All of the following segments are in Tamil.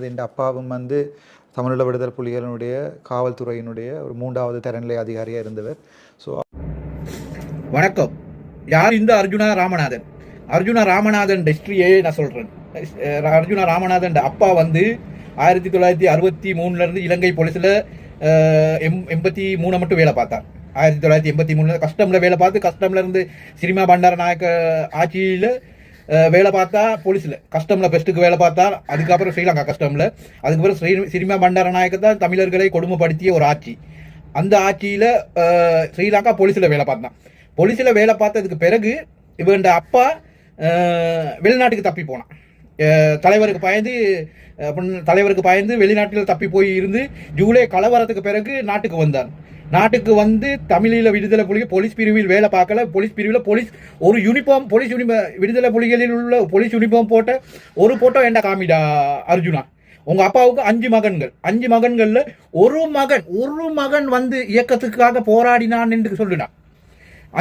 என் அப்பாவும் தமிழீழ விடுதலை புலிகளினுடைய காவல்துறையினுடைய ஒரு 3வது தரநிலை அதிகாரியாக இருந்தவர். ஸோ வணக்கம். யார் இந்த அர்ஜுனா ராமநாதன்? அர்ஜுனா ராமநாதன் ஹிஸ்டரியே நான் சொல்கிறேன். அர்ஜுனா ராமநாதன் அப்பா 1963 இலங்கை போலீஸில் 83 மட்டும் வேலை பார்த்தார். 1983 கஸ்டமில் வேலை பார்த்து, கஸ்டமில் இருந்து சினிமா பண்டார நாயக்க ஆட்சியில் வேலை பார்த்தா, போலீஸில் கஸ்டமில் பெஸ்ட்டுக்கு வேலை பார்த்தா, அதுக்கப்புறம் ஸ்ரீலங்கா கஸ்டமில், அதுக்கப்புறம் சினிமா பண்டார நாயக்க தான் தமிழர்களை கொடுமைப்படுத்திய ஒரு ஆட்சி. அந்த ஆட்சியில் ஸ்ரீலங்கா போலீஸில் வேலை பார்த்தான். போலீஸில் வேலை பார்த்ததுக்கு பிறகு இவன் அப்பா வெளிநாட்டுக்கு தப்பி போனான். தலைவருக்கு பயந்து வெளிநாட்டில் தப்பி போய் இருந்து ஜூலை கலவரத்துக்கு பிறகு நாட்டுக்கு வந்தான். நாட்டுக்கு வந்து தமிழீழ விடுதலை புலிகள் போலீஸ் பிரிவில் வேலை பார்க்கல. போலீஸ் பிரிவில் ஒரு யூனிஃபார்ம் விடுதலை புலிகளில் உள்ள போலீஸ் யூனிஃபார்ம் போட்ட ஒரு போட்டோ என்ன காமிடா அர்ஜுனா. உங்க அப்பாவுக்கு 5 மகன்கள். 5 மகன்கள்ல ஒரு மகன் வந்து இயக்கத்துக்காக போராடினான் என்று சொல்லுனா.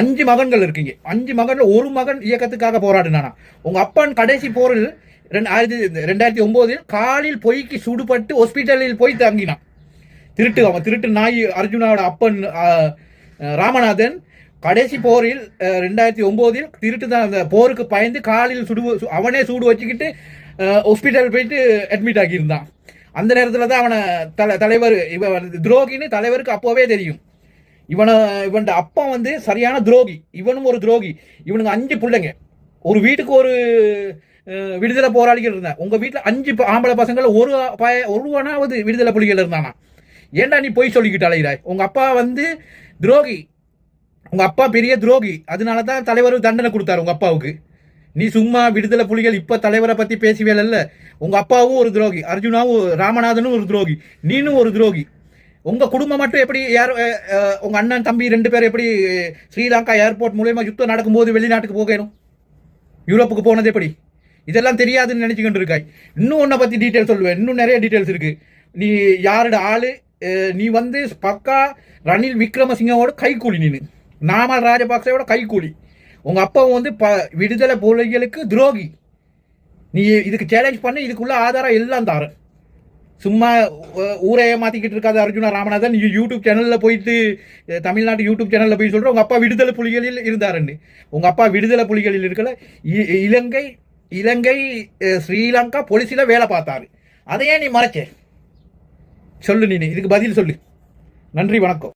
5 மகன்கள் இருக்கீங்க. 5 மகன்ல ஒரு மகன் இயக்கத்துக்காக போராடினானா. உங்க அப்பான் கடைசி போரில் 2009 காலில் பொய்க்கு சுடுபட்டு ஹாஸ்பிட்டலில் போய் தங்கினான். திருட்டு நாய் அர்ஜுனாவோட அப்பன் ராமநாதன் கடைசி போரில் 2009 திருட்டு தான். அந்த போருக்கு பயந்து காலில் அவனே சூடு வச்சுக்கிட்டு ஹாஸ்பிட்டல் போயிட்டு அட்மிட் ஆகியிருந்தான். அந்த நேரத்தில் தான் அவனை தலைவர் துரோகின்னு தலைவருக்கு அப்போவே தெரியும். இவன் அப்பா சரியான துரோகி. இவனும் ஒரு துரோகி. இவனுக்கு 5 பிள்ளைங்க. ஒரு வீட்டுக்கு ஒரு விடுதலை போராளிகள் இருந்தான். உங்க வீட்டில் 5 ஆம்பளை பசங்கள ஒருவனாவது விடுதலை புலிகள் இருந்தானா? ஏன்டா நீ போய் சொல்லிக்கிட்டு அலைகிறாய்? உங்க அப்பா துரோகி. உங்க அப்பா பெரிய துரோகி. அதனால தான் தலைவர் தண்டனை கொடுத்தாரு உங்க அப்பாவுக்கு. நீ சும்மா விடுதலை புலிகள் இப்ப தலைவரை பத்தி பேசுவேல. உங்க அப்பாவும் ஒரு துரோகி, அர்ஜுனாவும் ராமநாதனும் ஒரு துரோகி, நீனும் ஒரு துரோகி. உங்க குடும்பம் மட்டும் எப்படி, உங்க அண்ணன் தம்பி 2 பேர் எப்படி ஸ்ரீலங்கா ஏர்போர்ட் மூலமா யுத்தம் நடக்கும்போது வெளிநாட்டுக்கு போகணும்? யூரோப்புக்கு போனது எப்படி? இதெல்லாம் தெரியாதுன்னு நினைச்சுக்கிட்டு இருக்காய். இன்னும் உன்னை பத்தி டீட்டெயில்ஸ் சொல்லுவேன். இன்னும் நிறைய டீட்டெயில்ஸ் இருக்கு. நீ யாரோட ஆளு? நீ பக்கா ரணில் விக்ரமசிங்கோட கைக்கூலி. நீனு நாமல் ராஜபக்சேவோட கைக்கூலி. உங்க அப்பா விடுதலை புலிகளுக்கு துரோகி. நீ இதுக்கு சேலஞ்ச் பண்ணி இதுக்குள்ள ஆதாரம் எல்லாம் தாரு. சும்மா ஊரையே மாத்திக்கிட்டு இருக்காது அர்ஜுனா ராமநாதன். யூடியூப் சேனல்ல போயிட்டு, தமிழ்நாட்டு யூடியூப் சேனல்ல போய் சொல்ற உங்க அப்பா விடுதலை புலிகளில் இருந்தாருன்னு. உங்க அப்பா விடுதலை புலிகளில் இருக்கல. இலங்கை ஸ்ரீலங்கா போலீஸில் வேலை பார்த்தாரு. அதையே நீ மறைச்ச? சொல்லு, நீ இதுக்கு பதில் சொல்லு. நன்றி, வணக்கம்.